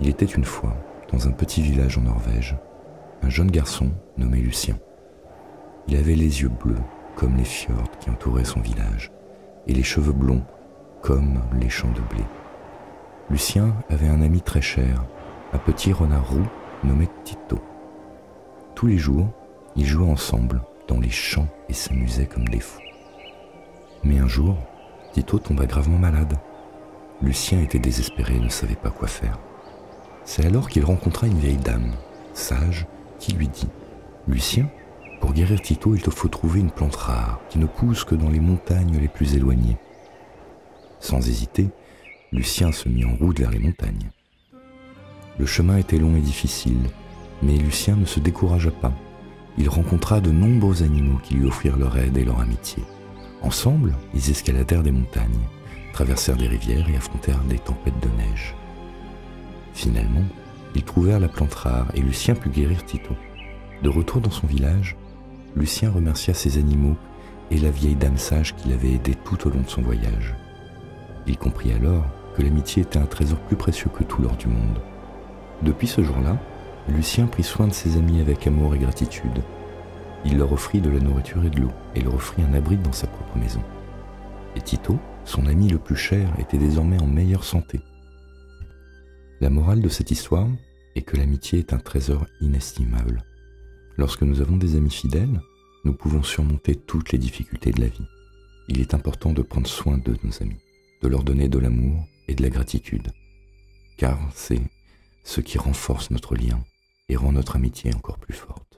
Il était une fois, dans un petit village en Norvège, un jeune garçon nommé Lucien. Il avait les yeux bleus, comme les fjords qui entouraient son village, et les cheveux blonds, comme les champs de blé. Lucien avait un ami très cher, un petit renard roux nommé Tito. Tous les jours, ils jouaient ensemble dans les champs et s'amusaient comme des fous. Mais un jour, Tito tomba gravement malade. Lucien était désespéré et ne savait pas quoi faire. C'est alors qu'il rencontra une vieille dame, sage, qui lui dit « Lucien, pour guérir Tito, il te faut trouver une plante rare qui ne pousse que dans les montagnes les plus éloignées. » Sans hésiter, Lucien se mit en route vers les montagnes. Le chemin était long et difficile, mais Lucien ne se découragea pas. Il rencontra de nombreux animaux qui lui offrirent leur aide et leur amitié. Ensemble, ils escaladèrent des montagnes, traversèrent des rivières et affrontèrent des tempêtes de neige. Finalement, ils trouvèrent la plante rare et Lucien put guérir Tito. De retour dans son village, Lucien remercia ses animaux et la vieille dame sage qui l'avait aidé tout au long de son voyage. Il comprit alors que l'amitié était un trésor plus précieux que tout l'or du monde. Depuis ce jour-là, Lucien prit soin de ses amis avec amour et gratitude. Il leur offrit de la nourriture et de l'eau et leur offrit un abri dans sa propre maison. Et Tito, son ami le plus cher, était désormais en meilleure santé. La morale de cette histoire est que l'amitié est un trésor inestimable. Lorsque nous avons des amis fidèles, nous pouvons surmonter toutes les difficultés de la vie. Il est important de prendre soin de nos amis, de leur donner de l'amour et de la gratitude, car c'est ce qui renforce notre lien et rend notre amitié encore plus forte.